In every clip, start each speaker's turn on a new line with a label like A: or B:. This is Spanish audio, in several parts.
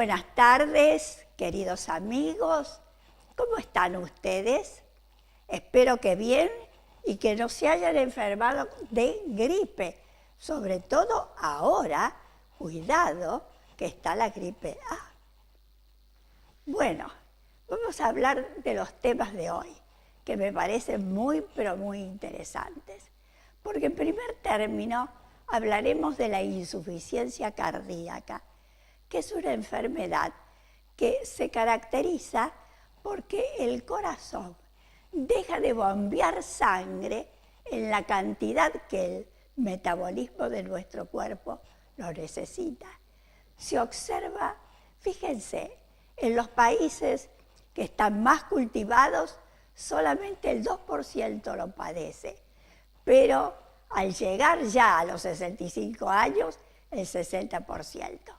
A: buenas tardes, queridos amigos. ¿Cómo están ustedes? Espero que bien y que no se hayan enfermado de gripe. Sobre todo ahora, cuidado, que está la gripe A. Bueno, vamos a hablar de los temas de hoy, que me parecen muy, pero muy interesantes. Porque en primer término hablaremos de la insuficiencia cardíaca, que es una enfermedad que se caracteriza porque el corazón deja de bombear sangre en la cantidad que el metabolismo de nuestro cuerpo lo necesita. Se observa, fíjense, en los países que están más cultivados, solamente el 2% lo padece, pero al llegar ya a los 65 años, el 60%.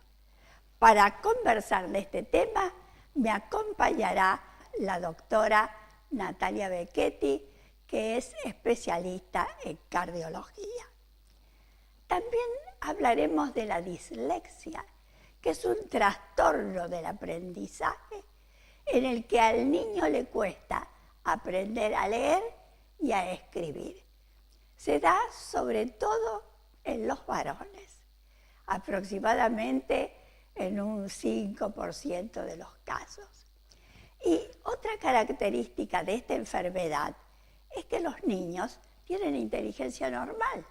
A: Para conversar de este tema, me acompañará la doctora Natalia Becchetti, que es especialista en cardiología. También hablaremos de la dislexia, que es un trastorno del aprendizaje en el que al niño le cuesta aprender a leer y a escribir. Se da sobre todo en los varones, aproximadamente en un 5% de los casos. Y otra característica de esta enfermedad es que los niños tienen inteligencia normal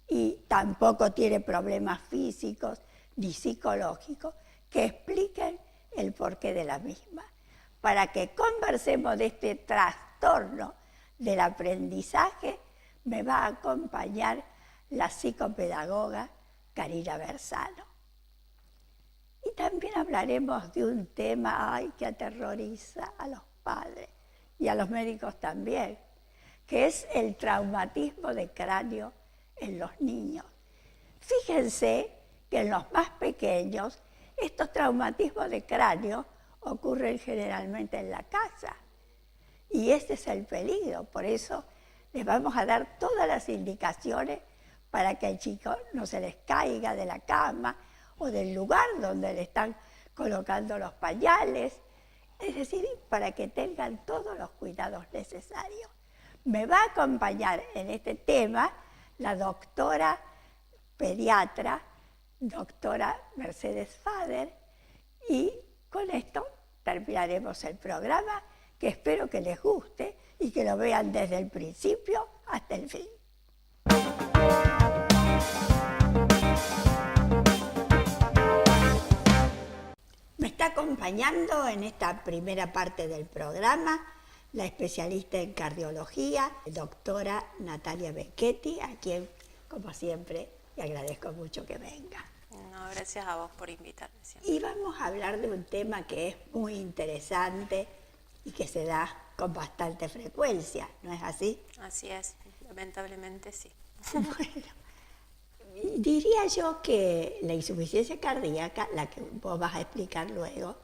A: y tampoco tienen problemas físicos ni psicológicos que expliquen el porqué de la misma. Para que conversemos de este trastorno del aprendizaje, me va a acompañar la psicopedagoga Karina Bersano. Y también hablaremos de un tema que aterroriza a los padres y a los médicos también, que es el traumatismo de cráneo en los niños. Fíjense que en los más pequeños estos traumatismos de cráneo ocurren generalmente en la casa. Y este es el peligro, por eso les vamos a dar todas las indicaciones para que el chico no se les caiga de la cama o del lugar donde le están colocando los pañales, es decir, para que tengan todos los cuidados necesarios. Me va a acompañar en este tema la doctora pediatra, doctora Mercedes Fader, y con esto terminaremos el programa, que espero que les guste y que lo vean desde el principio hasta el fin. Me está acompañando en esta primera parte del programa la especialista en cardiología, doctora Natalia Becchetti, a quien, como siempre, le agradezco mucho que venga.
B: No, gracias a vos por invitarme siempre.
A: Y vamos a hablar de un tema que es muy interesante y que se da con bastante frecuencia, ¿no es así?
B: Así es, lamentablemente sí.
A: Bueno, diría yo que la insuficiencia cardíaca, la que vos vas a explicar luego,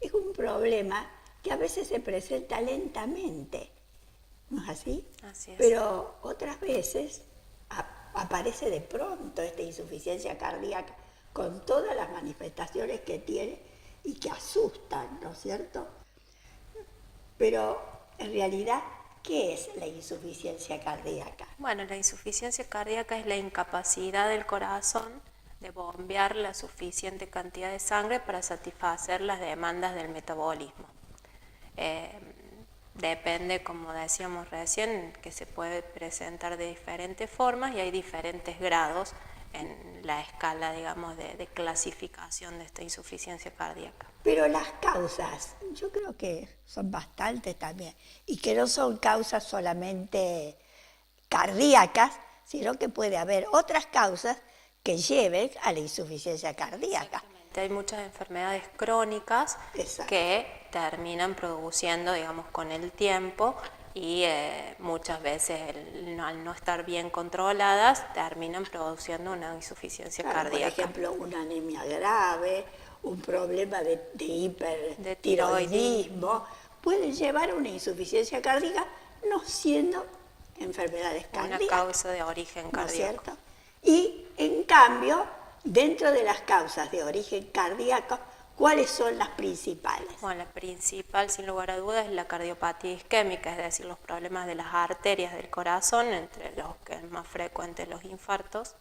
A: es un problema que a veces se presenta lentamente, ¿no es así?
B: Así es.
A: Pero otras veces aparece de pronto esta insuficiencia cardíaca con todas las manifestaciones que tiene y que asustan, ¿no es cierto? Pero en realidad, ¿qué es la insuficiencia cardíaca?
B: Bueno, la insuficiencia cardíaca es la incapacidad del corazón de bombear la suficiente cantidad de sangre para satisfacer las demandas del metabolismo. Depende, como decíamos recién, que se puede presentar de diferentes formas y hay diferentes grados en la escala, digamos, de clasificación de esta insuficiencia cardíaca.
A: Pero las causas, yo creo que son bastantes también, y que no son causas solamente cardíacas, sino que puede haber otras causas que lleven a la insuficiencia cardíaca.
B: Hay muchas enfermedades crónicas
A: Exacto.
B: que terminan produciendo, digamos, con el tiempo y muchas veces al no estar bien controladas terminan produciendo una insuficiencia cardíaca.
A: Por ejemplo, una anemia grave, un problema de
B: De
A: hipertiroidismo, pueden llevar a una insuficiencia cardíaca no siendo enfermedades cardíacas.
B: Una causa de origen
A: ¿No es
B: cardíaco.
A: cierto? Y en cambio, dentro de las causas de origen cardíaco ¿Cuáles son las principales?
B: Bueno, la principal, sin lugar a dudas, es la cardiopatía isquémica, es decir, los problemas de las arterias del corazón, entre los que es más frecuente los infartos.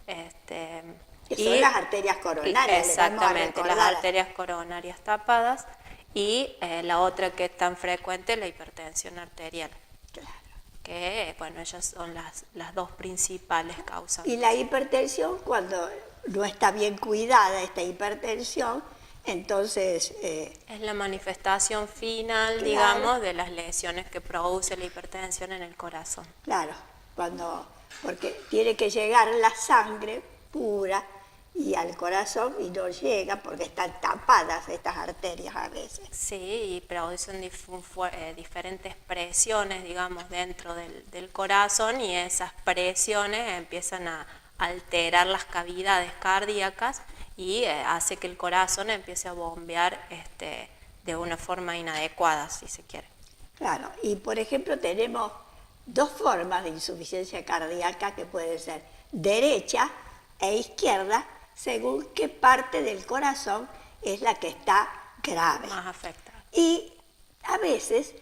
A: Que son las arterias coronarias.
B: Exactamente, las arterias coronarias tapadas. Y la otra que es tan frecuente es la hipertensión arterial.
A: Claro.
B: Que, bueno, ellas son las dos principales causas.
A: Y la hipertensión, cuando no está bien cuidada esta hipertensión, entonces...
B: es la manifestación final,
A: claro,
B: digamos, de las lesiones que produce la hipertensión en el corazón.
A: Claro, porque tiene que llegar la sangre pura y al corazón y no llega porque están tapadas estas arterias a veces.
B: Sí, y producen diferentes presiones, digamos, dentro del corazón, y esas presiones empiezan a alterar las cavidades cardíacas y hace que el corazón empiece a bombear de una forma inadecuada, si se quiere.
A: Claro, y por ejemplo tenemos dos formas de insuficiencia cardíaca que pueden ser derecha e izquierda, según qué parte del corazón es la que está grave.
B: Más afectada.
A: Y a veces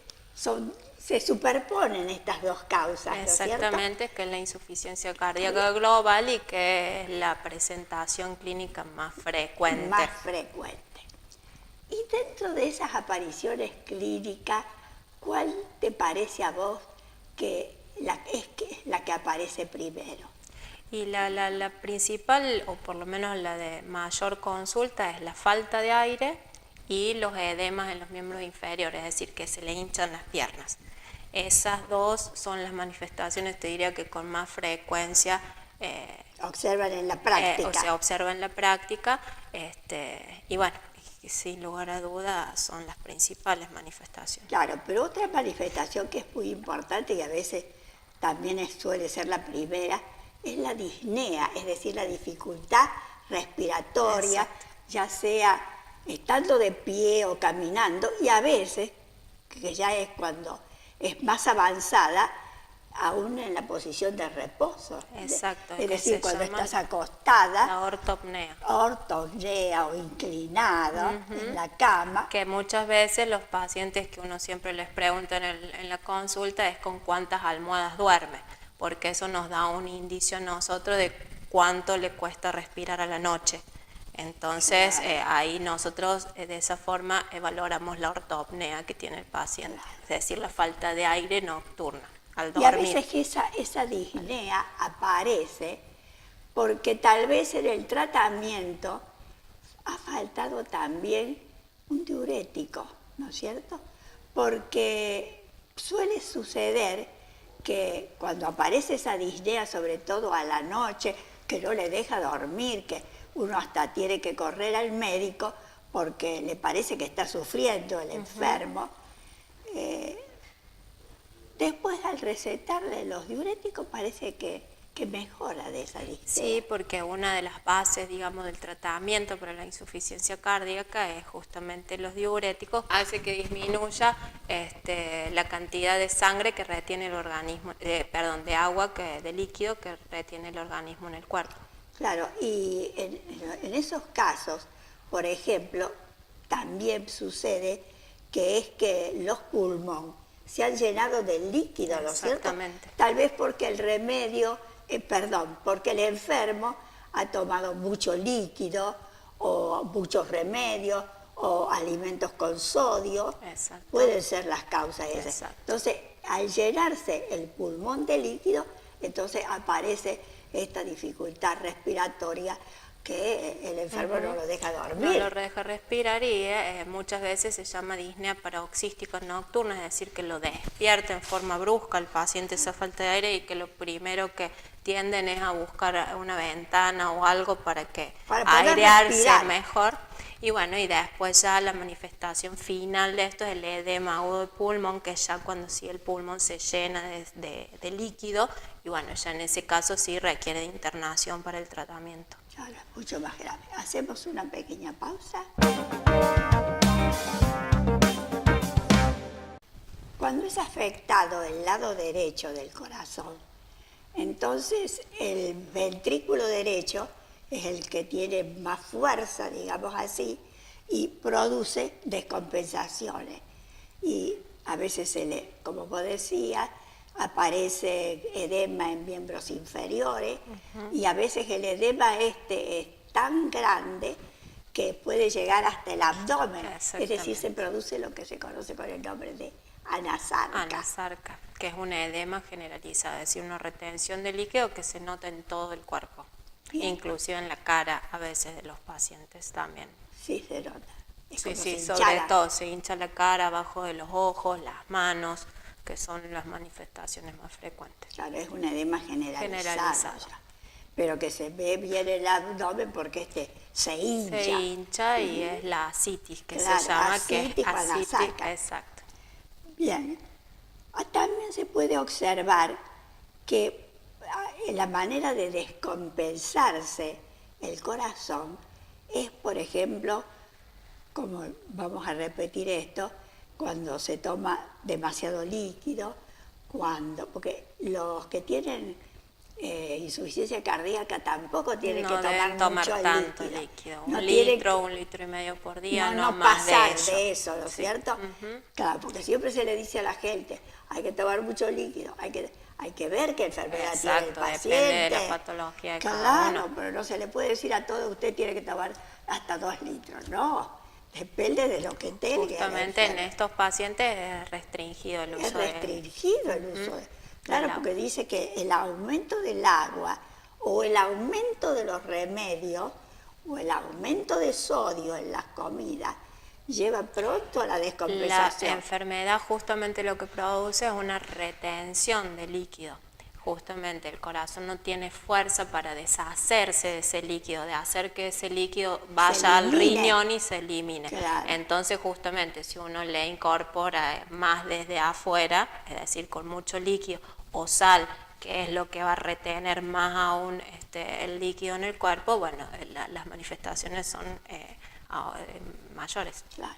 A: se superponen estas dos causas,
B: Exactamente, que es la insuficiencia cardíaca global y que es la presentación clínica más frecuente.
A: Más frecuente. Y dentro de esas apariciones clínicas, ¿cuál te parece a vos que es la que aparece primero?
B: Y la principal, o por lo menos la de mayor consulta, es la falta de aire y los edemas en los miembros inferiores, es decir, que se le hinchan las piernas. Esas dos son las manifestaciones, te diría que con más frecuencia
A: observan en la práctica.
B: Se observa en la práctica, y bueno, sin lugar a dudas son las principales manifestaciones.
A: Claro, pero otra manifestación que es muy importante y a veces también suele ser la primera, es la disnea, es decir, la dificultad respiratoria, exacto, ya sea estando de pie o caminando, y a veces, que ya es cuando es más avanzada, aún en la posición de reposo.
B: Exacto.
A: Es decir, cuando estás acostada.
B: La ortopnea.
A: Ortopnea o inclinada en la cama.
B: Que muchas veces los pacientes que uno siempre les pregunta en la consulta es con cuántas almohadas duerme, porque eso nos da un indicio a nosotros de cuánto le cuesta respirar a la noche. Entonces, ahí nosotros de esa forma valoramos la ortopnea que tiene el paciente, es decir, la falta de aire nocturna al dormir.
A: Y a veces que esa disnea aparece porque tal vez en el tratamiento ha faltado también un diurético, ¿no es cierto? Porque suele suceder que cuando aparece esa disnea, sobre todo a la noche, que no le deja dormir, que uno hasta tiene que correr al médico porque le parece que está sufriendo el enfermo. Después al recetarle los diuréticos parece que mejora de esa disnea.
B: Sí, porque una de las bases, digamos, del tratamiento para la insuficiencia cardíaca es justamente los diuréticos, hace que disminuya la cantidad de sangre que retiene el organismo, de agua, de líquido que retiene el organismo en el cuerpo.
A: Claro, y en esos casos, por ejemplo, también sucede que es que los pulmones se han llenado de líquido, ¿no es cierto?
B: Exactamente.
A: Tal vez porque porque el enfermo ha tomado mucho líquido o muchos remedios o alimentos con sodio.
B: Exacto.
A: Pueden ser las causas esas.
B: Exacto.
A: Entonces, al llenarse el pulmón de líquido, entonces aparece esta dificultad respiratoria que el enfermo no lo deja dormir.
B: No lo deja respirar y muchas veces se llama disnea paroxística nocturna, es decir, que lo despierta en forma brusca al paciente esa falta de aire y que lo primero que tienden es a buscar una ventana o algo para airearse respirar mejor. Y bueno, y después ya la manifestación final de esto es el edema agudo del pulmón, que ya cuando sí el pulmón se llena de líquido, y bueno, ya en ese caso sí requiere de internación para el tratamiento.
A: Claro, es mucho más grave. Hacemos una pequeña pausa. Cuando es afectado el lado derecho del corazón, entonces el ventrículo derecho es el que tiene más fuerza, digamos así, y produce descompensaciones. Y a veces, como vos decías, aparece edema en miembros inferiores y a veces el edema es tan grande que puede llegar hasta el abdomen. Es decir, se produce lo que se conoce con el nombre de anasarca.
B: Anasarca, que es un edema generalizado, es decir, una retención de líquido que se nota en todo el cuerpo, inclusive en la cara a veces de los pacientes también.
A: Sí, se nota.
B: Sí, sobre todo se hincha la cara, abajo de los ojos, las manos, que son las manifestaciones más frecuentes.
A: Claro, es un edema generalizado. Pero que se ve bien el abdomen porque se hincha.
B: Se hincha y es la asitis que se llama, que es asitis, exacto.
A: Bien. También se puede observar que la manera de descompensarse el corazón es, por ejemplo, como vamos a repetir esto, cuando se toma demasiado líquido, porque los que tienen insuficiencia cardíaca tampoco tienen que tomar mucho
B: tanto líquido. Un litro y medio por día, no más
A: de eso, ¿no es cierto? Claro, porque siempre se le dice a la gente, hay que tomar mucho líquido, hay que ver qué enfermedad tiene el paciente.
B: Depende de la patología de cada uno.
A: Pero no se le puede decir a todo, usted tiene que tomar hasta 2 litros, no. Depende de lo que tenga.
B: Justamente en estos pacientes es restringido el uso
A: Claro, porque dice que el aumento del agua o el aumento de los remedios o el aumento de sodio en las comidas lleva pronto a la descompensación.
B: La enfermedad justamente lo que produce es una retención de líquido. Justamente el corazón no tiene fuerza para deshacerse de ese líquido, de hacer que ese líquido vaya al riñón y se elimine.
A: Claro.
B: Entonces justamente si uno le incorpora más desde afuera, es decir, con mucho líquido o sal, que es lo que va a retener más aún el líquido en el cuerpo, bueno, las manifestaciones son mayores.
A: Claro.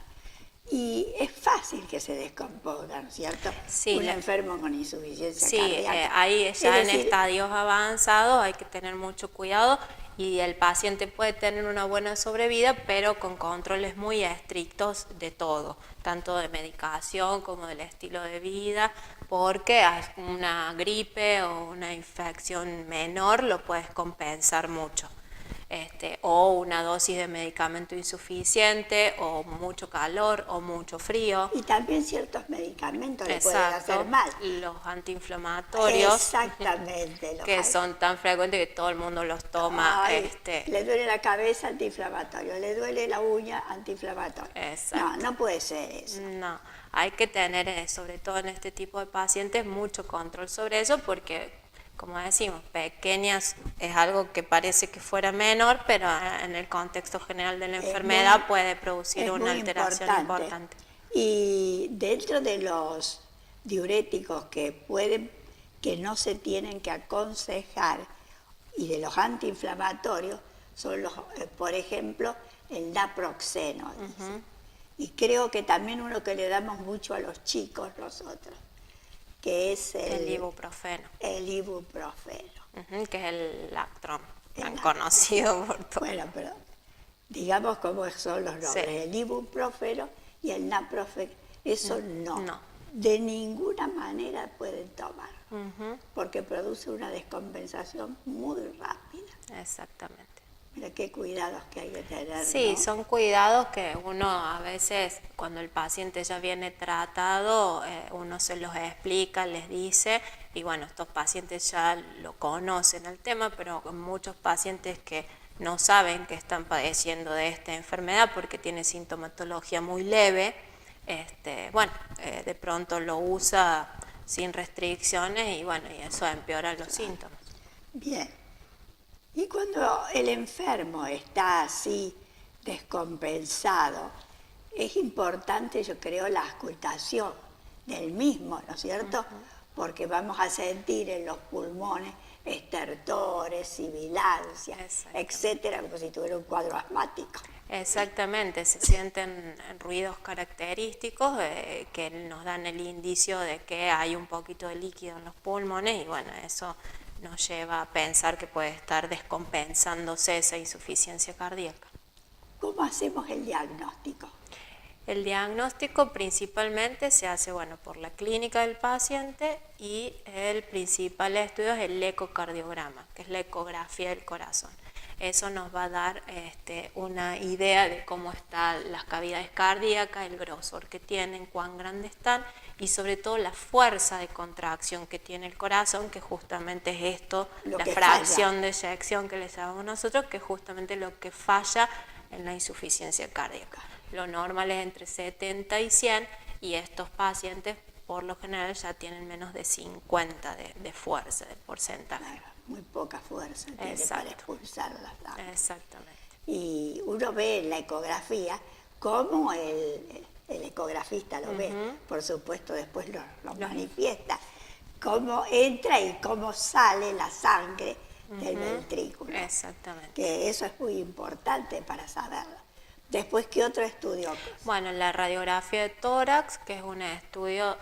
A: Y es fácil que se descomponga, ¿no es cierto?
B: Sí,
A: un enfermo con insuficiencia cardíaca.
B: Ahí ya en estadios avanzados hay que tener mucho cuidado y el paciente puede tener una buena sobrevida, pero con controles muy estrictos de todo, tanto de medicación como del estilo de vida, porque una gripe o una infección menor lo puedes compensar mucho. O una dosis de medicamento insuficiente, o mucho calor, o mucho frío.
A: Y también ciertos medicamentos le pueden hacer mal.
B: Los antiinflamatorios.
A: Exactamente.
B: Que son tan frecuentes que todo el mundo los toma.
A: Le duele la cabeza, antiinflamatorio. Le duele la uña, antiinflamatorio.
B: Exacto.
A: No puede ser eso.
B: No, hay que tener, sobre todo en este tipo de pacientes, mucho control sobre eso porque, como decimos, pequeñas es algo que parece que fuera menor, pero en el contexto general de la enfermedad puede producir una alteración importante.
A: Y dentro de los diuréticos que no se tienen que aconsejar, y de los antiinflamatorios, son por ejemplo, el naproxeno. Y creo que también uno que le damos mucho a los chicos nosotros, que es
B: el ibuprofeno.
A: El ibuprofeno.
B: Que es el Lactron, tan conocido por todo.
A: Bueno, pero digamos cómo son los nombres. Sí. El ibuprofeno y el naproxeno. Eso no. De ninguna manera pueden tomar, porque produce una descompensación muy rápida.
B: Exactamente.
A: Mira qué cuidados que hay que tener.
B: Sí,
A: ¿no?
B: son cuidados que uno a veces, cuando el paciente ya viene tratado, uno se los explica, les dice, y bueno, estos pacientes ya lo conocen el tema, pero muchos pacientes que no saben que están padeciendo de esta enfermedad porque tiene sintomatología muy leve, de pronto lo usa sin restricciones y bueno, y eso empeora los síntomas.
A: Bien. Y cuando el enfermo está así descompensado, es importante, yo creo, la auscultación del mismo, ¿no es cierto? Porque vamos a sentir en los pulmones estertores, sibilancias, etcétera, como si tuviera un cuadro asmático.
B: Exactamente, se sienten ruidos característicos que nos dan el indicio de que hay un poquito de líquido en los pulmones y bueno, eso nos lleva a pensar que puede estar descompensándose esa insuficiencia cardíaca.
A: ¿Cómo hacemos el diagnóstico?
B: El diagnóstico principalmente se hace por la clínica del paciente y el principal estudio es el ecocardiograma, que es la ecografía del corazón. Eso nos va a dar una idea de cómo están las cavidades cardíacas, el grosor que tienen, cuán grandes están y sobre todo la fuerza de contracción que tiene el corazón, que justamente es esto, la fracción de eyección que le llamamos nosotros, que es justamente lo que falla en la insuficiencia cardíaca. Lo normal es entre 70 y 100 y estos pacientes por lo general ya tienen menos de 50 de fuerza, de porcentaje.
A: Claro, muy poca fuerza tiene para expulsar la sangre.
B: Exactamente.
A: Y uno ve en la ecografía cómo el ecografista lo ve, por supuesto después lo manifiesta, cómo entra y cómo sale la sangre del ventrículo.
B: Exactamente.
A: Que eso es muy importante para saberlo. Después, ¿qué otro estudio?
B: Bueno, la radiografía de tórax, que es un estudio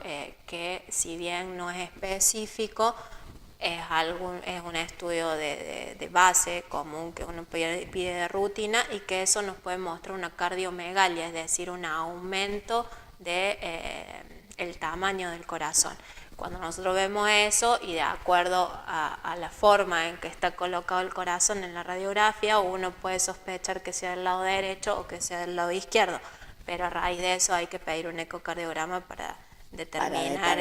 B: que si bien no es específico, es un estudio de base común que uno pide de rutina y que eso nos puede mostrar una cardiomegalia, es decir, un aumento del tamaño del corazón. Cuando nosotros vemos eso y de acuerdo a la forma en que está colocado el corazón en la radiografía, uno puede sospechar que sea del lado derecho o que sea del lado izquierdo, pero a raíz de eso hay que pedir un ecocardiograma para determinar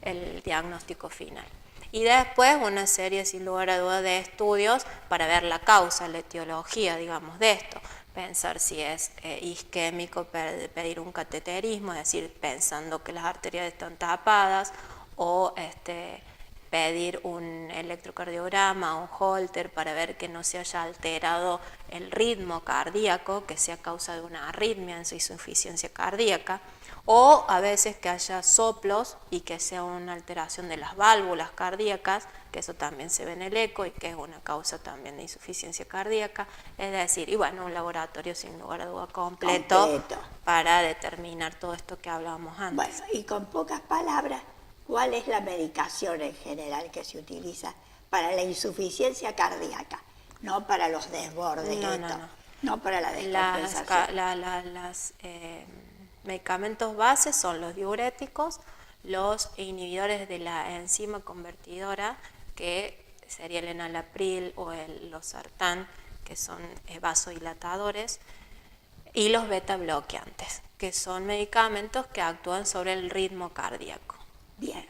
B: el diagnóstico final. Y después una serie, sin lugar a dudas, de estudios para ver la causa, la etiología, digamos, de esto. Pensar si es isquémico, pedir un cateterismo, es decir, pensando que las arterias están tapadas, o pedir un electrocardiograma, un Holter, para ver que no se haya alterado el ritmo cardíaco, que sea causa de una arritmia en su insuficiencia cardíaca, o a veces que haya soplos y que sea una alteración de las válvulas cardíacas, que eso también se ve en el eco y que es una causa también de insuficiencia cardíaca, es decir, y bueno, un laboratorio sin lugar a duda completo para determinar todo esto que hablábamos antes.
A: Bueno, y con pocas palabras, ¿cuál es la medicación en general que se utiliza para la insuficiencia cardíaca? No para los desbordes, no para la descompensación.
B: Los medicamentos bases son los diuréticos, los inhibidores de la enzima convertidora, que sería el enalapril o el losartán, que son vasodilatadores, y los beta bloqueantes, que son medicamentos que actúan sobre el ritmo cardíaco.
A: Bien.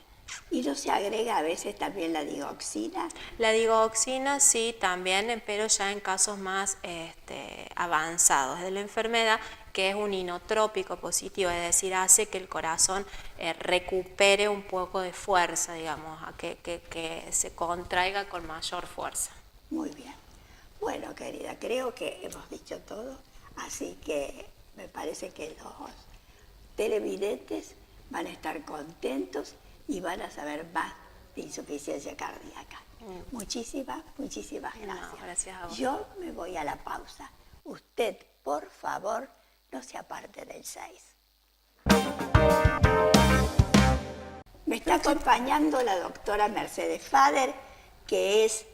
A: ¿Y no se agrega a veces también la digoxina?
B: La digoxina sí, también, pero ya en casos más avanzados de la enfermedad, que es un inotrópico positivo, es decir, hace que el corazón recupere un poco de fuerza, digamos, a que se contraiga con mayor fuerza.
A: Muy bien. Bueno, querida, creo que hemos dicho todo, así que me parece que los televidentes van a estar contentos y van a saber más de insuficiencia cardíaca. Muchísimas gracias.
B: No, gracias a vos.
A: Yo me voy a la pausa. Usted, por favor, no se aparte del 6. Me está acompañando la doctora Mercedes Fader, que es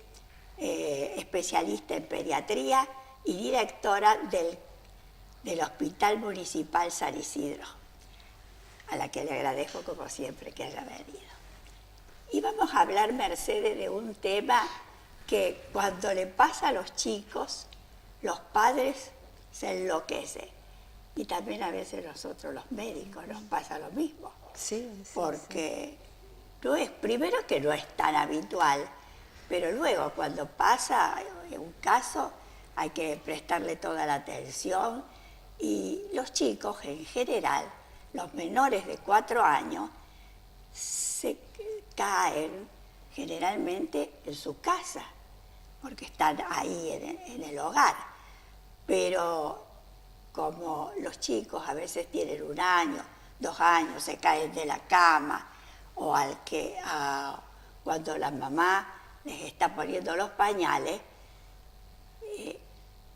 A: especialista en pediatría y directora del Hospital Municipal San Isidro, a la que le agradezco como siempre que haya venido. Y vamos a hablar, Mercedes, de un tema que cuando le pasa a los chicos, los padres se enloquecen. Y también a veces nosotros los médicos nos pasa lo mismo.
C: Sí,
A: porque no es, primero que no es tan habitual, pero luego cuando pasa un caso hay que prestarle toda la atención y los chicos en general, los menores de 4 años, se caen generalmente en su casa, porque están ahí en el hogar. Pero como los chicos a veces tienen 1 año, 2 años, se caen de la cama, o cuando la mamá les está poniendo los pañales,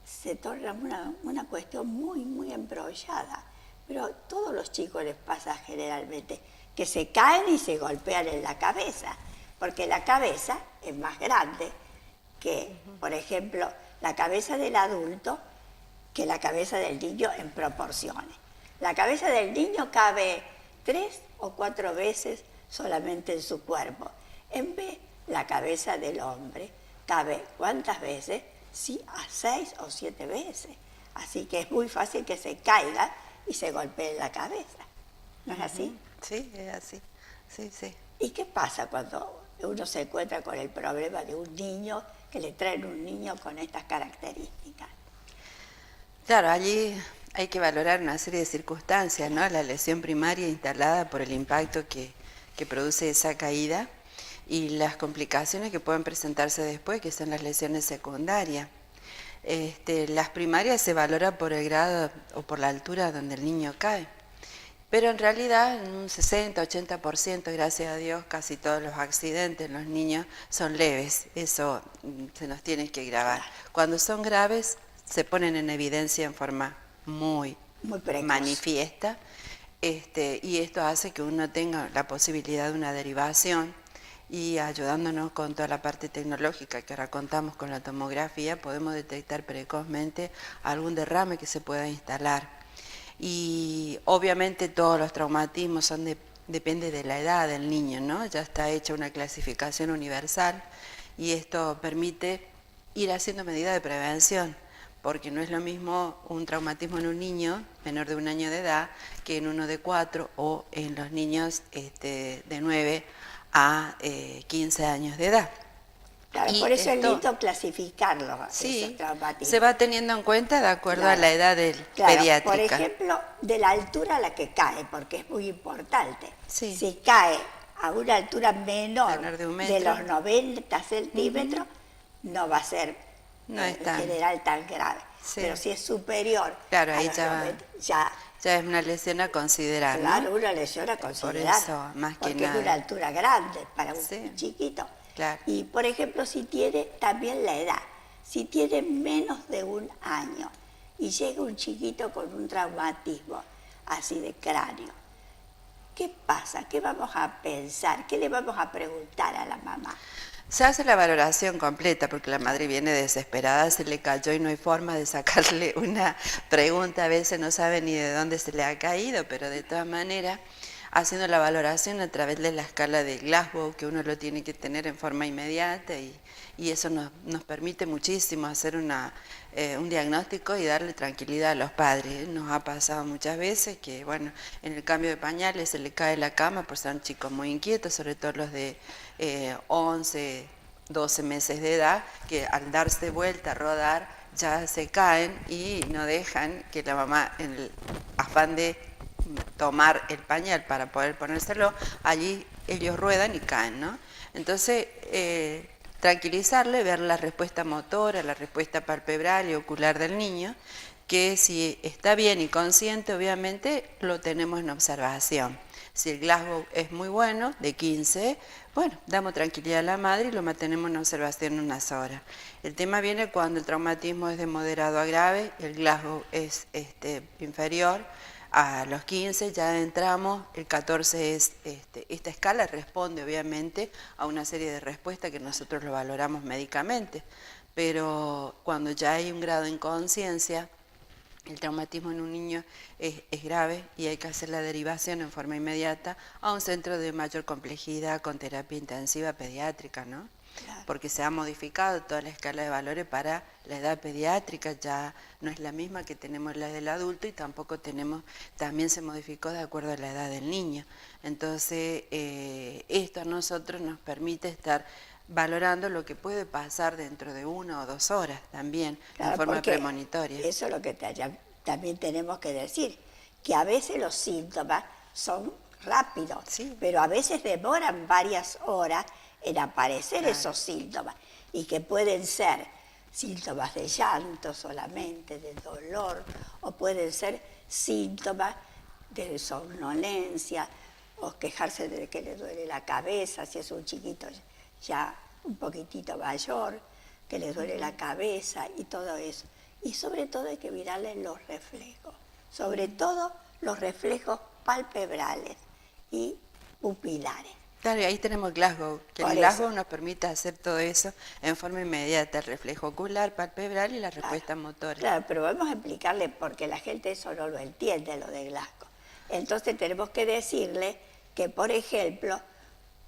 A: se torna una cuestión muy embrollada. Pero a todos los chicos les pasa generalmente que se caen y se golpean en la cabeza, porque la cabeza es más grande que, por ejemplo, la cabeza del adulto que la cabeza del niño en proporciones. La cabeza del niño cabe 3 o 4 veces solamente en su cuerpo. En vez, la cabeza del hombre cabe, ¿cuántas veces? Sí, a 6 o 7 veces. Así que es muy fácil que se caiga y se golpee la cabeza. ¿No es así?
C: Sí, es así. Sí, sí.
A: ¿Y qué pasa cuando uno se encuentra con el problema de un niño, que le traen un niño con estas características?
C: Claro, allí hay que valorar una serie de circunstancias, ¿no? La lesión primaria instalada por el impacto que produce esa caída y las complicaciones que pueden presentarse después, que son las lesiones secundarias. Las primarias se valora por el grado o por la altura donde el niño cae. Pero en realidad, en un 60-80%, gracias a Dios, casi todos los accidentes en los niños son leves. Eso se nos tiene que grabar. Cuando son graves, se ponen en evidencia en forma muy manifiesta. Y esto hace que uno tenga la posibilidad de una derivación y ayudándonos con toda la parte tecnológica que ahora contamos con la tomografía, podemos detectar precozmente algún derrame que se pueda instalar. Y obviamente todos los traumatismos depende de la edad del niño, ¿no? Ya está hecha una clasificación universal y esto permite ir haciendo medidas de prevención, porque no es lo mismo un traumatismo en un niño menor de 1 año de edad que en uno de 4 o en los niños de 9 a 15 años de edad.
A: Claro, por eso es lindo clasificarlos,
C: sí,
A: esos traumatismos.
C: Se va teniendo en cuenta de acuerdo a la edad del pediátrica.
A: Por ejemplo, de la altura a la que cae, porque es muy importante.
C: Sí.
A: Si cae a una altura menor
C: de
A: los 90 centímetros, no va a ser en general tan grave. Sí. Pero si es superior
C: a
A: los
C: los
A: 90, ya
C: es una lesión a considerar.
A: Claro,
C: ¿no?
A: Una lesión a considerar.
C: Por eso, más que nada.
A: Porque es una altura grande para un chiquito.
C: Claro.
A: Y, por ejemplo, si tiene también la edad, si tiene menos de 1 año y llega un chiquito con un traumatismo así de cráneo, ¿qué pasa? ¿Qué vamos a pensar? ¿Qué le vamos a preguntar a la mamá?
C: Se hace la valoración completa porque la madre viene desesperada, se le cayó y no hay forma de sacarle una pregunta, a veces no sabe ni de dónde se le ha caído, pero de todas maneras, haciendo la valoración a través de la escala de Glasgow, que uno lo tiene que tener en forma inmediata y eso nos permite muchísimo hacer un diagnóstico y darle tranquilidad a los padres. Nos ha pasado muchas veces que, bueno, en el cambio de pañales se le cae la cama por ser chicos muy inquietos, sobre todo los de 11, 12 meses de edad, que al darse vuelta, a rodar, ya se caen y no dejan que la mamá, en el afán de tomar el pañal para poder ponérselo, allí ellos ruedan y caen, ¿no? Entonces, tranquilizarle, ver la respuesta motora, la respuesta palpebral y ocular del niño, que si está bien y consciente, obviamente lo tenemos en observación. Si el Glasgow es muy bueno, de 15, bueno, damos tranquilidad a la madre y lo mantenemos en observación unas horas. El tema viene cuando el traumatismo es de moderado a grave, el Glasgow es inferior. A los 15 ya entramos, el 14 es, esta escala responde obviamente a una serie de respuestas que nosotros lo valoramos médicamente, pero cuando ya hay un grado de inconsciencia, el traumatismo en un niño es grave y hay que hacer la derivación en forma inmediata a un centro de mayor complejidad con terapia intensiva pediátrica, ¿no? Claro. Porque se ha modificado toda la escala de valores para la edad pediátrica, ya no es la misma que tenemos la del adulto y tampoco también se modificó de acuerdo a la edad del niño. Entonces, esto a nosotros nos permite estar valorando lo que puede pasar dentro de 1 o 2 horas también, claro, en forma premonitoria.
A: Eso es lo que también tenemos que decir, que a veces los síntomas son rápidos, pero a veces demoran varias horas en aparecer esos síntomas, y que pueden ser síntomas de llanto solamente, de dolor, o pueden ser síntomas de somnolencia, o quejarse de que le duele la cabeza, si es un chiquito ya un poquitito mayor, que le duele la cabeza y todo eso. Y sobre todo hay que mirarle los reflejos, sobre todo los reflejos palpebrales y pupilares.
C: Claro, y ahí tenemos Glasgow, que
A: Por
C: el
A: eso.
C: Glasgow nos permite hacer todo eso en forma inmediata, el reflejo ocular, palpebral y la respuesta motora.
A: Claro, pero vamos a explicarle porque la gente eso no lo entiende, lo de Glasgow. Entonces tenemos que decirle que, por ejemplo,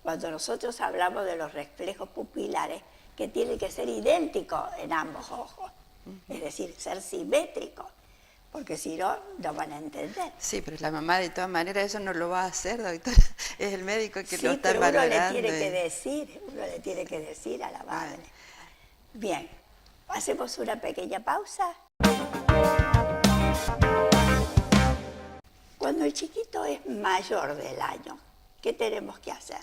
A: cuando nosotros hablamos de los reflejos pupilares, que tiene que ser idéntico en ambos ojos, es decir, ser simétrico, porque si no, no van a entender.
C: Sí, pero la mamá de todas maneras eso no lo va a hacer, doctora. Es el médico que lo
A: Sí,
C: está
A: pero uno
C: valorando.
A: le tiene que decir a la madre. Bien, hacemos una pequeña pausa. Cuando el chiquito es mayor del año, ¿qué tenemos que hacer?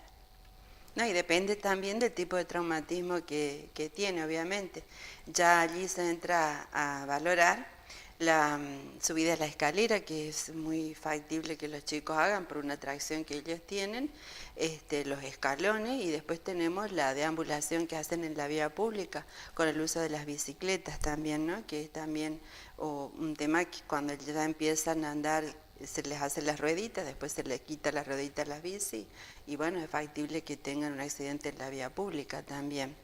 C: No, y depende también del tipo de traumatismo que tiene, obviamente. Ya allí se entra a valorar la subida a la escalera, que es muy factible que los chicos hagan por una atracción que ellos tienen, los escalones, y después tenemos la deambulación que hacen en la vía pública, con el uso de las bicicletas también, ¿no? Que es también un tema que cuando ya empiezan a andar se les hace las rueditas, después se les quita las rueditas a las bici, y bueno, es factible que tengan un accidente en la vía pública también.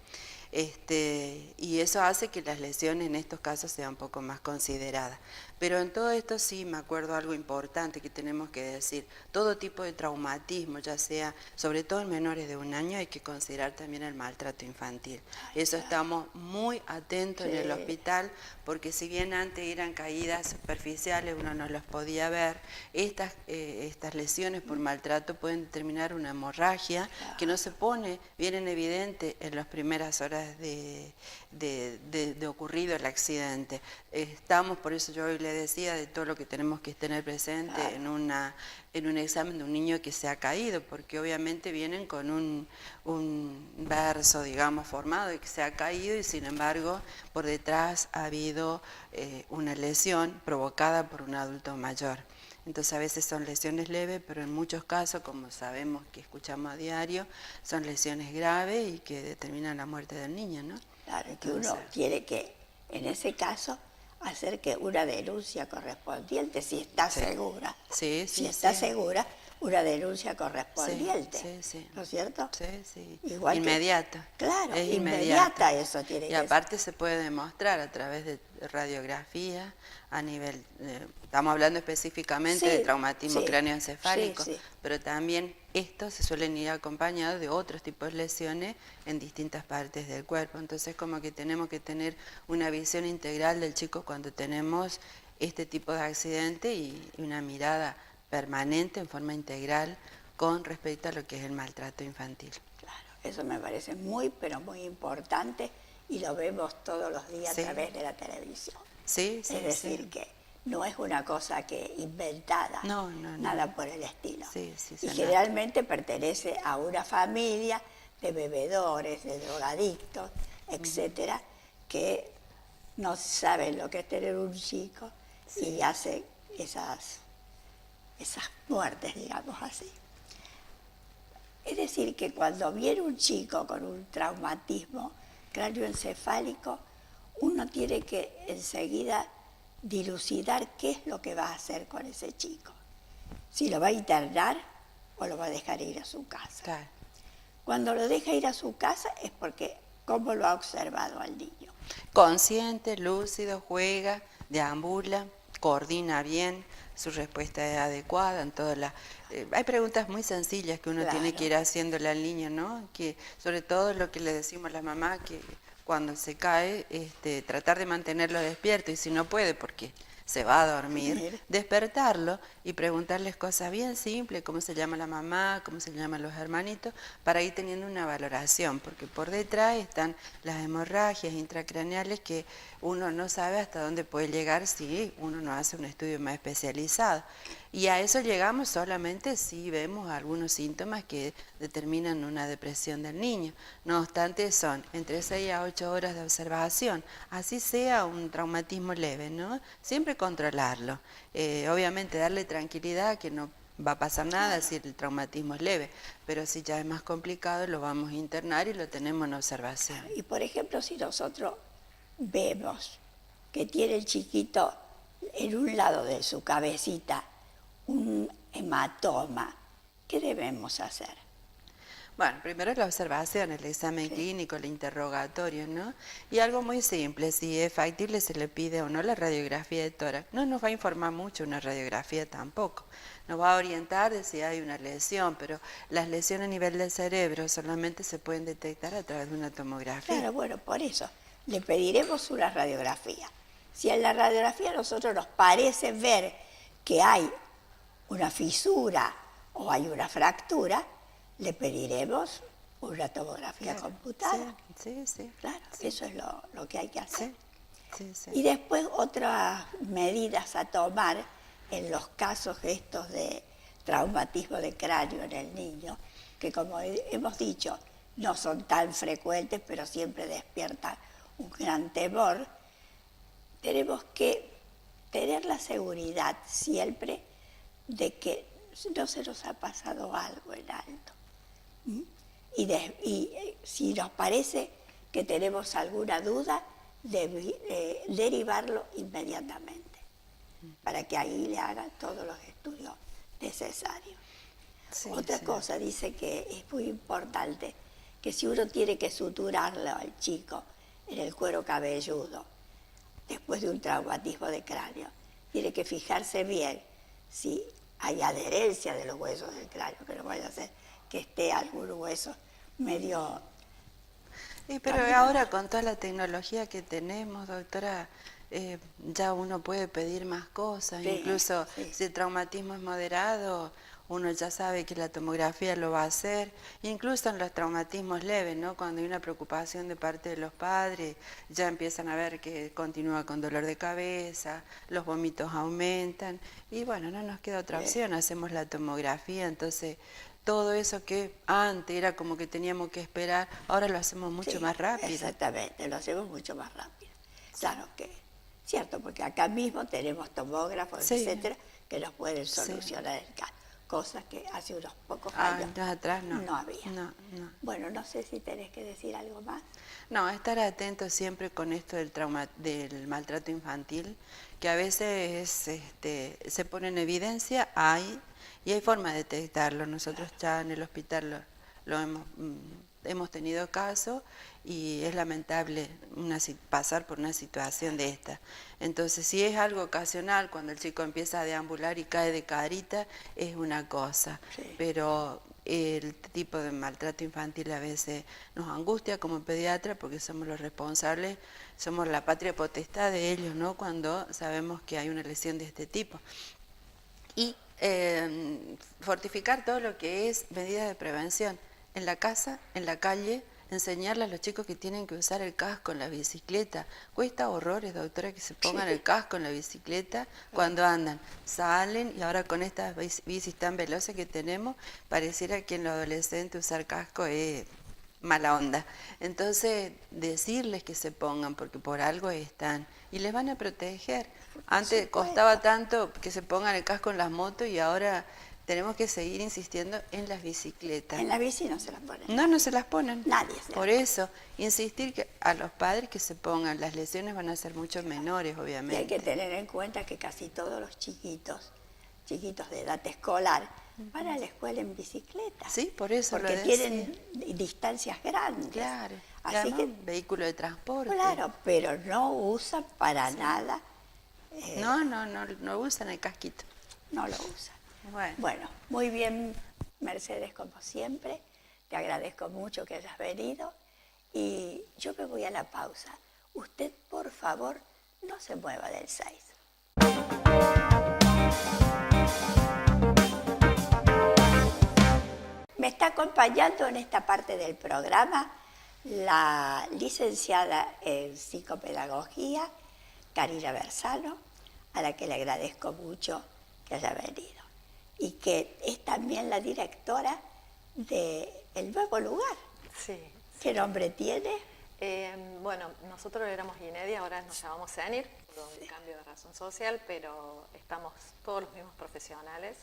C: Y eso hace que las lesiones en estos casos sean un poco más consideradas. Pero en todo esto sí me acuerdo algo importante que tenemos que decir. Todo tipo de traumatismo, ya sea, sobre todo en menores de 1 año, hay que considerar también el maltrato infantil. Eso estamos muy atentos en el hospital, porque si bien antes eran caídas superficiales, uno no los podía ver, estas lesiones por maltrato pueden determinar una hemorragia que no se pone bien en evidente en las primeras horas de ocurrido el accidente. Estamos, por eso yo hoy le decía, de todo lo que tenemos que tener presente en un examen de un niño que se ha caído, porque obviamente vienen con un verso, digamos, formado y que se ha caído, y sin embargo por detrás ha habido una lesión provocada por un adulto mayor. Entonces a veces son lesiones leves, pero en muchos casos, como sabemos que escuchamos a diario, son lesiones graves y que determinan la muerte del niño, ¿no?
A: Claro, que uno tiene que, en ese caso, hacer que una denuncia correspondiente, si está segura.
C: Sí,
A: si está segura, una denuncia correspondiente.
C: Sí.
A: ¿No es cierto?
C: Sí.
A: Igual
C: inmediata.
A: Claro,
C: es
A: inmediata eso tiene que
C: ser. Y aparte se puede demostrar a través de radiografía, a nivel, estamos hablando específicamente de traumatismo cráneoencefálico, pero también estos se suelen ir acompañados de otros tipos de lesiones en distintas partes del cuerpo. Entonces como que tenemos que tener una visión integral del chico cuando tenemos este tipo de accidente y una mirada permanente en forma integral con respecto a lo que es el maltrato infantil.
A: Claro, eso me parece muy, pero muy importante, y lo vemos todos los días a través de la televisión. Es decir, que no es una cosa que inventada, nada por el estilo. Y generalmente pertenece a una familia de bebedores, de drogadictos, etcétera, que no saben lo que es tener un chico y hacen esas muertes, digamos así. Es decir, que cuando viene un chico con un traumatismo cráneoencefálico, uno tiene que enseguida dilucidar qué es lo que va a hacer con ese chico. Si lo va a internar o lo va a dejar ir a su casa.
C: Claro.
A: Cuando lo deja ir a su casa es porque, ¿cómo lo ha observado al niño?
C: Consciente, lúcido, juega, deambula, coordina bien, su respuesta es adecuada en todas las... hay preguntas muy sencillas que uno tiene que ir haciéndole al niño, ¿no? Que sobre todo lo que le decimos a la mamá, que cuando se cae, tratar de mantenerlo despierto, y si no puede porque se va a dormir, despertarlo y preguntarles cosas bien simples, cómo se llama la mamá, cómo se llaman los hermanitos, para ir teniendo una valoración, porque por detrás están las hemorragias intracraneales que uno no sabe hasta dónde puede llegar si uno no hace un estudio más especializado. Y a eso llegamos solamente si vemos algunos síntomas que determinan una depresión del niño. No obstante, son entre 6 a 8 horas de observación, así sea un traumatismo leve, ¿no? Siempre controlarlo. Obviamente darle tranquilidad, que no va a pasar nada si el traumatismo es leve, pero si ya es más complicado lo vamos a internar y lo tenemos en observación.
A: Y por ejemplo, si nosotros vemos que tiene el chiquito en un lado de su cabecita un hematoma, ¿qué debemos hacer?
C: Bueno, primero la observación, el examen clínico, el interrogatorio, ¿no? Y algo muy simple, si es factible se le pide o no la radiografía de tórax. No nos va a informar mucho una radiografía tampoco. Nos va a orientar de si hay una lesión, pero las lesiones a nivel del cerebro solamente se pueden detectar a través de una tomografía.
A: Claro, bueno, por eso le pediremos una radiografía. Si en la radiografía a nosotros nos parece ver que hay una fisura o hay una fractura, le pediremos una tomografía computada.
C: Sí.
A: Claro,
C: sí.
A: eso es lo que hay que hacer.
C: Sí.
A: Y después otras medidas a tomar en los casos estos de traumatismo de cráneo en el niño, que como hemos dicho, no son tan frecuentes, pero siempre despiertan un gran temor. Tenemos que tener la seguridad siempre de que no se nos ha pasado algo en alto. Y si nos parece que tenemos alguna duda, derivarlo inmediatamente, para que ahí le hagan todos los estudios necesarios. Otra cosa dice que es muy importante, que si uno tiene que suturarlo al chico en el cuero cabelludo, después de un traumatismo de cráneo, tiene que fijarse bien si hay adherencia de los huesos del cráneo, que no vaya a ser que esté algún hueso medio...
C: Pero ahora con toda la tecnología que tenemos, doctora, ya uno puede pedir más cosas, incluso si el traumatismo es moderado, uno ya sabe que la tomografía lo va a hacer, incluso en los traumatismos leves, ¿no? Cuando hay una preocupación de parte de los padres, ya empiezan a ver que continúa con dolor de cabeza, los vómitos aumentan, y bueno, no nos queda otra opción, hacemos la tomografía, entonces todo eso que antes era como que teníamos que esperar, ahora lo hacemos mucho más rápido.
A: Exactamente, lo hacemos mucho más rápido. Claro que, cierto, porque acá mismo tenemos tomógrafos, etcétera, que nos pueden solucionar el caso. Cosas que hace unos pocos años
C: atrás
A: no había.
C: No.
A: Bueno, no sé si tenés que decir algo más.
C: No, estar atentos siempre con esto del maltrato infantil, que a veces se pone en evidencia, y hay forma de detectarlo. Nosotros ya en el hospital lo hemos tenido caso y es lamentable pasar por una situación de esta. Entonces, si es algo ocasional, cuando el chico empieza a deambular y cae de carita, es una cosa. Pero el tipo de maltrato infantil a veces nos angustia como pediatra porque somos los responsables, somos la patria potestad de ellos, ¿no? Cuando sabemos que hay una lesión de este tipo. Y fortificar todo lo que es medidas de prevención en la casa, en la calle, enseñarle a los chicos que tienen que usar el casco en la bicicleta. Cuesta horrores, doctora, que se pongan el casco en la bicicleta cuando andan. Salen y ahora con estas bicis tan veloces que tenemos, pareciera que en los adolescentes usar casco es mala onda. Entonces, decirles que se pongan, porque por algo están, y les van a proteger. Antes costaba tanto que se pongan el casco en las motos y ahora tenemos que seguir insistiendo en las bicicletas.
A: En la bici no se las ponen.
C: No se las ponen.
A: Nadie se las
C: Por eso, insistir a los padres que se pongan, las lesiones van a ser mucho menores, obviamente.
A: Y hay que tener en cuenta que casi todos los chiquitos de edad escolar, van a la escuela en bicicleta.
C: Sí, por eso
A: porque
C: lo
A: tienen distancias grandes.
C: Claro.
A: Así que,
C: vehículo de transporte.
A: Claro, pero no usan para nada.
C: No usan el casquito.
A: No lo usan. Bueno, muy bien, Mercedes, como siempre. Te agradezco mucho que hayas venido. Y yo me voy a la pausa. Usted, por favor, no se mueva del 6. Me está acompañando en esta parte del programa la licenciada en psicopedagogía, Karina Bersano, a la que le agradezco mucho que haya venido. Y que es también la directora del nuevo lugar.
D: Sí.
A: ¿Qué nombre tiene?
D: Bueno, nosotros éramos INEDI, ahora nos llamamos CENIR, por un cambio de razón social, pero estamos todos los mismos profesionales.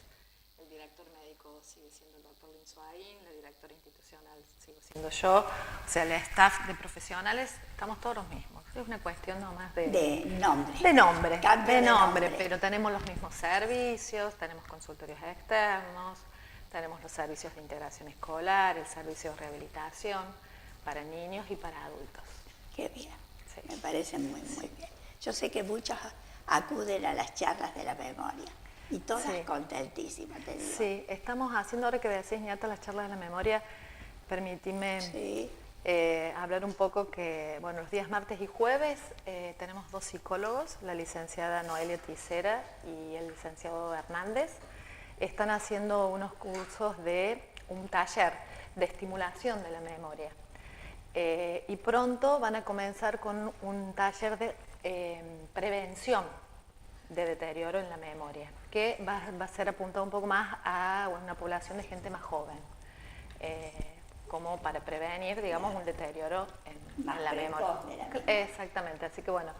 D: El director médico sigue siendo el doctor Linsuaín, la directora institucional sigo siendo yo, o sea, el staff de profesionales, estamos todos los mismos. Es una cuestión nomás de
A: nombre.
D: De nombre,
A: Cambio de nombre.
D: pero tenemos los mismos servicios, tenemos consultorios externos, Tenemos los servicios de integración escolar, el servicio de rehabilitación para niños y para adultos.
A: Qué bien,
D: Sí.
A: me parece muy, muy bien. Yo sé que muchos acuden a las charlas de la memoria y todas
D: Sí.
A: contentísimas, te digo.
D: Sí, estamos haciendo, ahora que decís, Niata, las charlas de la memoria, permitime
A: Sí.
D: hablar un poco que, bueno, los días martes y jueves tenemos 2 psicólogos, la licenciada Noelia Tisera y el licenciado Hernández. Están haciendo unos cursos de un taller de estimulación de la memoria. Y pronto van a comenzar con un taller de prevención de deterioro en la memoria, que va a ser apuntado un poco más a una población de gente más joven, como para prevenir, digamos, un deterioro en
A: Más
D: la memoria.
A: precoz de la memoria.
D: Exactamente, así que bueno,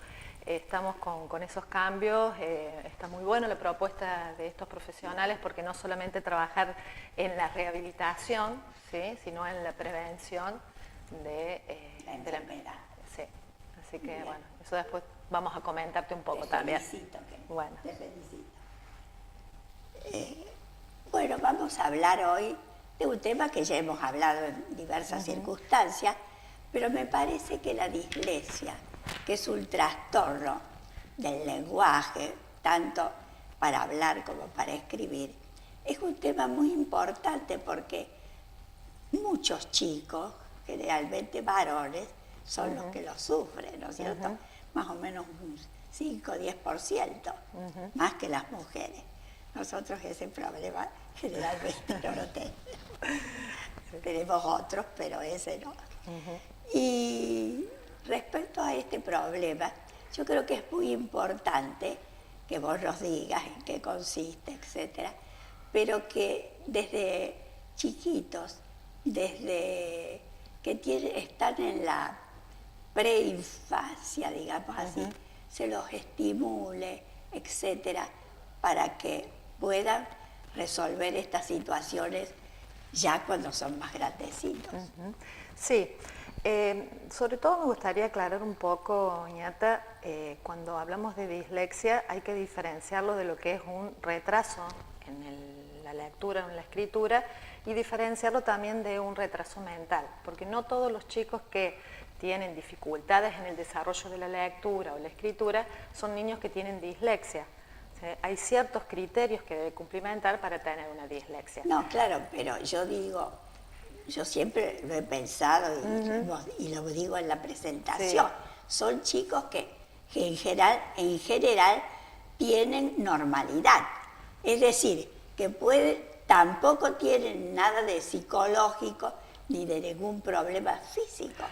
D: estamos con esos cambios, está muy buena la propuesta de estos profesionales porque no solamente trabajar en la rehabilitación, ¿sí?, sino en la prevención de
A: La enfermedad.
D: Sí, así que bueno, eso después vamos a comentarte un poco
A: Te
D: también.
A: felicito,
D: Bueno.
A: te felicito. Bueno, vamos a hablar hoy de un tema que ya hemos hablado en diversas circunstancias, pero me parece que la dislexia, que es un trastorno del lenguaje, tanto para hablar como para escribir, es un tema muy importante porque muchos chicos, generalmente varones, son los que lo sufren, ¿no es cierto? Más o menos un 5 o 10%, más que las mujeres. Nosotros ese problema generalmente no lo tenemos. Tenemos otros, pero ese no. Y respecto a este problema, yo creo que es muy importante que vos nos digas en qué consiste, etcétera, pero que desde chiquitos, desde que están en la preinfancia, digamos así, se los estimule, etcétera, para que puedan resolver estas situaciones ya cuando son más grandecitos.
D: Sí, sobre todo me gustaría aclarar un poco, Ñata, cuando hablamos de dislexia hay que diferenciarlo de lo que es un retraso en la lectura o en la escritura y diferenciarlo también de un retraso mental, porque no todos los chicos que tienen dificultades en el desarrollo de la lectura o la escritura son niños que tienen dislexia. Hay ciertos criterios que debe cumplimentar para tener una dislexia.
A: No, claro, pero yo digo, yo siempre lo he pensado y lo digo en la presentación, son chicos que en general tienen normalidad, es decir, que tampoco tienen nada de psicológico ni de ningún problema físico,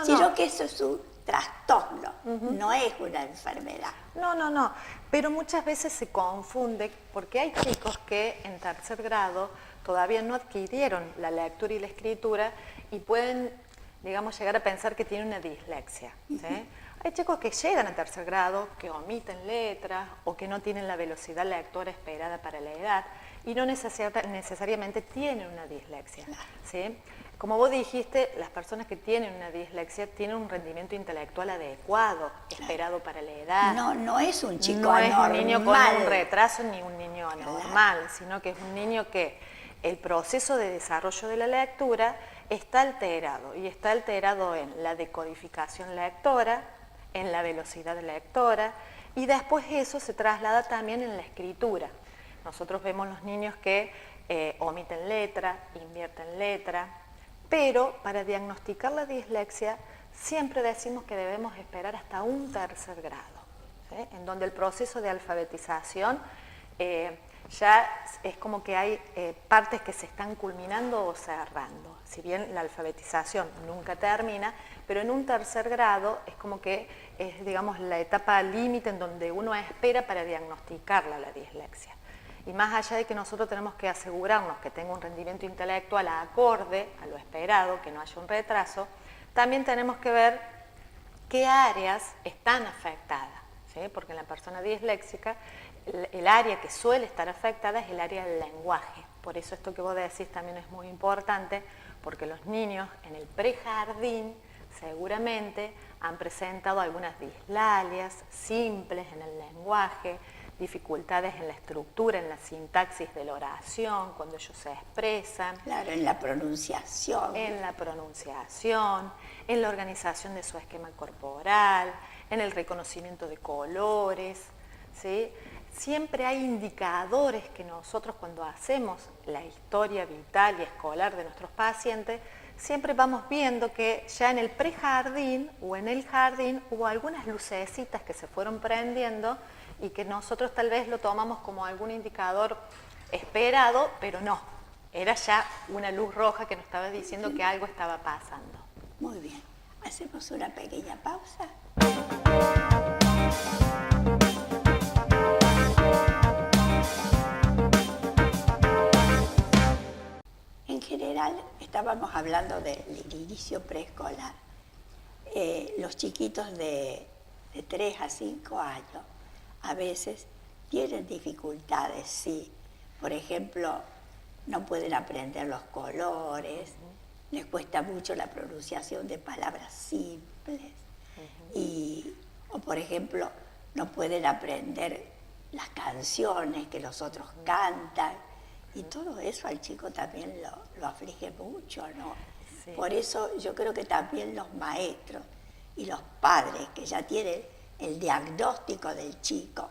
A: sino que eso es un trastorno, no es una enfermedad.
D: No, pero muchas veces se confunde porque hay chicos que en tercer grado todavía no adquirieron la lectura y la escritura y pueden, digamos, llegar a pensar que tienen una dislexia, ¿sí? Hay chicos que llegan a tercer grado, que omiten letras o que no tienen la velocidad lectora esperada para la edad y no necesariamente tienen una dislexia, ¿sí? Como vos dijiste, las personas que tienen una dislexia tienen un rendimiento intelectual adecuado, esperado para la edad.
A: No es un chico
D: no
A: anormal.
D: No es un niño con un retraso ni un niño anormal, sino que es un niño que el proceso de desarrollo de la lectura está alterado, y está alterado en la decodificación lectora, en la velocidad lectora, y después eso se traslada también en la escritura. Nosotros vemos los niños que omiten letra, invierten letra, pero para diagnosticar la dislexia siempre decimos que debemos esperar hasta un tercer grado, ¿sí? En donde el proceso de alfabetización ya es como que hay partes que se están culminando o cerrando. Si bien la alfabetización nunca termina, pero en un tercer grado es como que es, digamos, la etapa límite en donde uno espera para diagnosticarla la dislexia. Y más allá de que nosotros tenemos que asegurarnos que tenga un rendimiento intelectual acorde a lo esperado, que no haya un retraso, también tenemos que ver qué áreas están afectadas, ¿sí? Porque en la persona disléxica el área que suele estar afectada es el área del lenguaje. Por eso esto que vos decís también es muy importante, porque los niños en el prejardín seguramente han presentado algunas dislalias simples en el lenguaje, dificultades en la estructura, en la sintaxis de la oración, cuando ellos se expresan.
A: Claro, en la pronunciación.
D: En la pronunciación, en la organización de su esquema corporal, en el reconocimiento de colores, ¿sí? Siempre hay indicadores que nosotros cuando hacemos la historia vital y escolar de nuestros pacientes, siempre vamos viendo que ya en el prejardín o en el jardín hubo algunas lucecitas que se fueron prendiendo y que nosotros tal vez lo tomamos como algún indicador esperado, pero no, era ya una luz roja que nos estaba diciendo que algo estaba pasando.
A: Muy bien, hacemos una pequeña pausa. En general, estábamos hablando del inicio preescolar. Los chiquitos de 3 a 5 años a veces tienen dificultades, sí. Por ejemplo, no pueden aprender los colores, les cuesta mucho la pronunciación de palabras simples. O por ejemplo, no pueden aprender las canciones que los otros cantan. Y todo eso al chico también lo aflige mucho, ¿no? Sí. Por eso yo creo que también los maestros y los padres que ya tienen el diagnóstico del chico,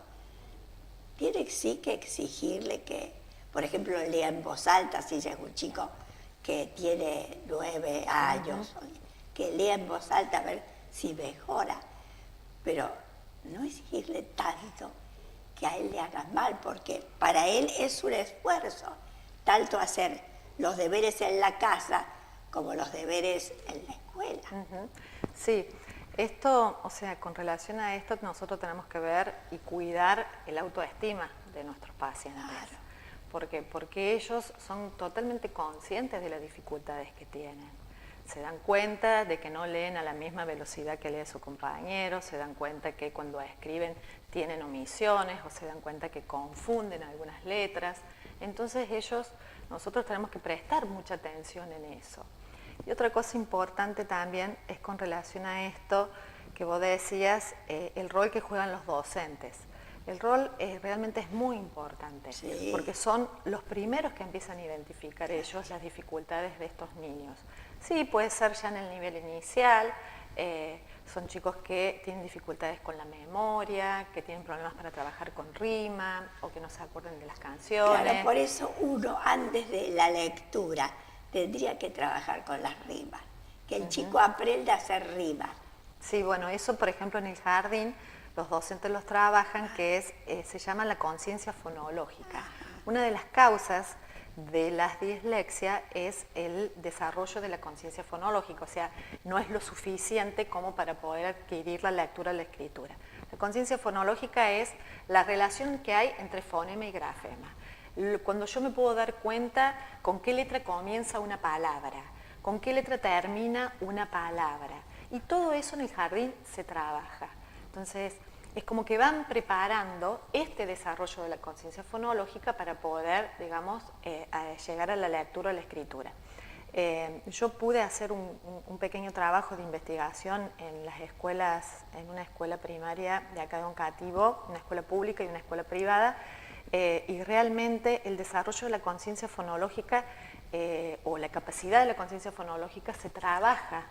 A: tienen sí que exigirle que, por ejemplo, lea en voz alta, si es un chico que tiene 9 años, que lea en voz alta a ver si mejora, pero no exigirle tanto que a él le haga mal, porque para él es un esfuerzo, tanto hacer los deberes en la casa como los deberes en la escuela.
D: Sí, esto, o sea, con relación a esto nosotros tenemos que ver y cuidar el autoestima de nuestros pacientes. Claro. Porque ellos son totalmente conscientes de las dificultades que tienen. Se dan cuenta de que no leen a la misma velocidad que lee su compañero, se dan cuenta que cuando escriben tienen omisiones o se dan cuenta que confunden algunas letras. Entonces nosotros tenemos que prestar mucha atención en eso. Y otra cosa importante también es con relación a esto que vos decías, el rol que juegan los docentes. El rol realmente es muy importante, sí, porque son los primeros que empiezan a identificar ellos las dificultades de estos niños. Sí, puede ser ya en el nivel inicial, son chicos que tienen dificultades con la memoria, que tienen problemas para trabajar con rima o que no se acuerdan de las canciones.
A: Claro, por eso uno antes de la lectura tendría que trabajar con las rimas, que el chico aprenda a hacer rimas.
D: Sí, bueno, eso por ejemplo en el jardín los docentes los trabajan, que se llama la conciencia fonológica. Una de las causas de las dislexia es el desarrollo de la conciencia fonológica, o sea, no es lo suficiente como para poder adquirir la lectura o la escritura. La conciencia fonológica es la relación que hay entre fonema y grafema. Cuando yo me puedo dar cuenta con qué letra comienza una palabra, con qué letra termina una palabra, y todo eso en el jardín se trabaja. Entonces, es como que van preparando este desarrollo de la conciencia fonológica para poder, digamos, llegar a la lectura o la escritura. Yo pude hacer un pequeño trabajo de investigación en las escuelas, en una escuela primaria de acá de Oncativo, una escuela pública y una escuela privada, y realmente el desarrollo de la conciencia fonológica o la capacidad de la conciencia fonológica se trabaja,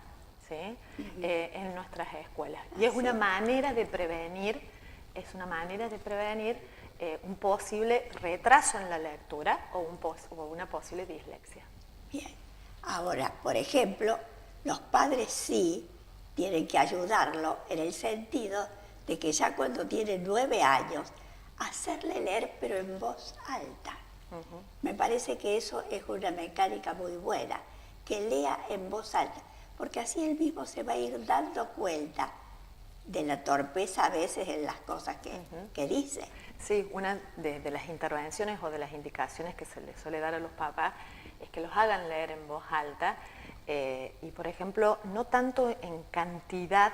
D: ¿sí? En nuestras escuelas. Y es una manera de prevenir, un posible retraso en la lectura o una posible dislexia.
A: Bien. Ahora, por ejemplo, los padres sí tienen que ayudarlo en el sentido de que ya cuando tiene 9 años, hacerle leer pero en voz alta. Me parece que eso es una mecánica muy buena, que lea en voz alta, porque así él mismo se va a ir dando cuenta de la torpeza a veces en las cosas que dice.
D: Sí, una de las intervenciones o de las indicaciones que se les suele dar a los papás es que los hagan leer en voz alta y, por ejemplo, no tanto en cantidad,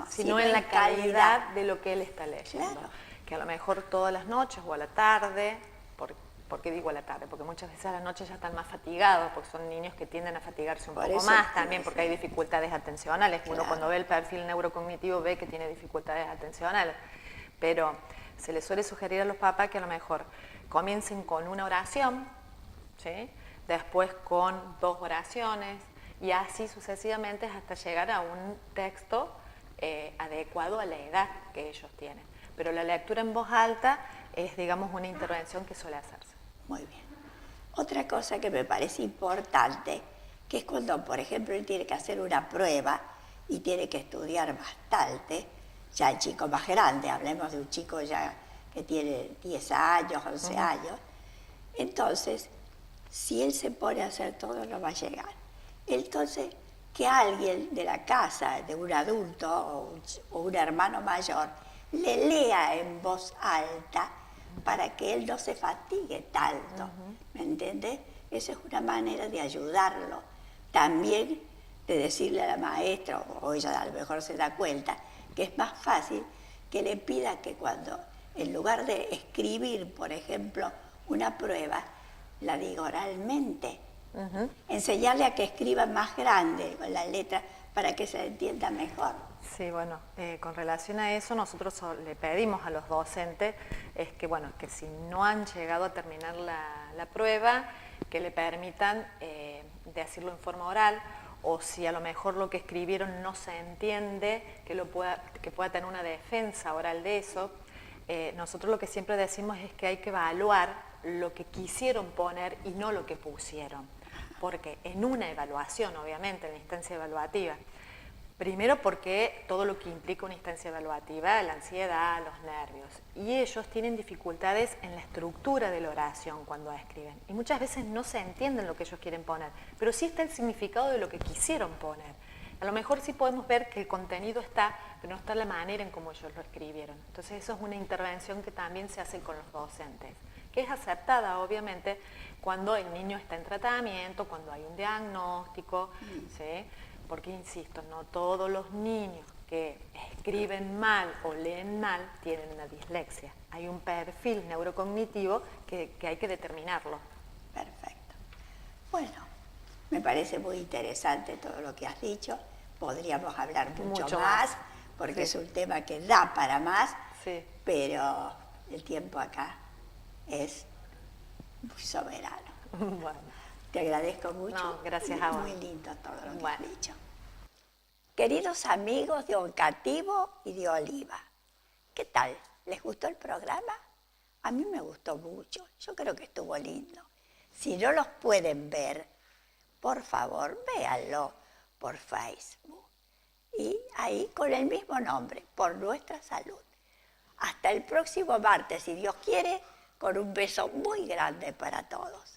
D: sino en la calidad de lo que él está leyendo. Claro. Que a lo mejor todas las noches o a la tarde, ¿por qué digo a la tarde? Porque muchas veces a la noche ya están más fatigados, porque son niños que tienden a fatigarse un poco más también, porque hay dificultades atencionales. Claro. Uno cuando ve el perfil neurocognitivo ve que tiene dificultades atencionales. Pero se les suele sugerir a los papás que a lo mejor comiencen con una oración, ¿sí? Después con 2 oraciones y así sucesivamente hasta llegar a un texto adecuado a la edad que ellos tienen. Pero la lectura en voz alta es, digamos, una intervención que suele hacerse.
A: Muy bien. Otra cosa que me parece importante, que es cuando, por ejemplo, él tiene que hacer una prueba y tiene que estudiar bastante, ya el chico más grande, hablemos de un chico ya que tiene 10 años, 11 años, entonces, si él se pone a hacer todo, no va a llegar. Entonces, que alguien de la casa, de un adulto o un hermano mayor, le lea en voz alta para que él no se fatigue tanto, ¿me entiende? Esa es una manera de ayudarlo. También de decirle a la maestra, o ella a lo mejor se da cuenta, que es más fácil que le pida que cuando, en lugar de escribir, por ejemplo, una prueba, la diga oralmente. Enseñarle a que escriba más grande con la letra para que se entienda mejor.
D: Sí, bueno, con relación a eso nosotros le pedimos a los docentes es que, bueno, que si no han llegado a terminar la prueba, que le permitan decirlo en forma oral, o si a lo mejor lo que escribieron no se entiende, que pueda tener una defensa oral de eso. Nosotros lo que siempre decimos es que hay que evaluar lo que quisieron poner y no lo que pusieron, porque en una evaluación, obviamente, en la instancia evaluativa, primero porque todo lo que implica una instancia evaluativa, la ansiedad, los nervios, y ellos tienen dificultades en la estructura de la oración cuando escriben, y muchas veces no se entienden lo que ellos quieren poner, pero sí está el significado de lo que quisieron poner. A lo mejor sí podemos ver que el contenido está, pero no está la manera en cómo ellos lo escribieron. Entonces eso es una intervención que también se hace con los docentes, que es aceptada obviamente cuando el niño está en tratamiento, cuando hay un diagnóstico, ¿sí? Porque insisto, no todos los niños que escriben mal o leen mal tienen una dislexia. Hay un perfil neurocognitivo que hay que determinarlo.
A: Perfecto. Bueno, me parece muy interesante todo lo que has dicho. Podríamos hablar mucho más, porque sí, es un tema que da para más,
D: sí,
A: pero el tiempo acá es muy soberano.
D: Bueno.
A: Te agradezco mucho.
D: No, gracias a vos.
A: Muy lindo todo lo que has dicho. Queridos amigos de Oncativo y de Oliva, ¿qué tal? ¿Les gustó el programa? A mí me gustó mucho. Yo creo que estuvo lindo. Si no los pueden ver, por favor, véanlo por Facebook. Y ahí con el mismo nombre, Por Nuestra Salud. Hasta el próximo martes, si Dios quiere, con un beso muy grande para todos.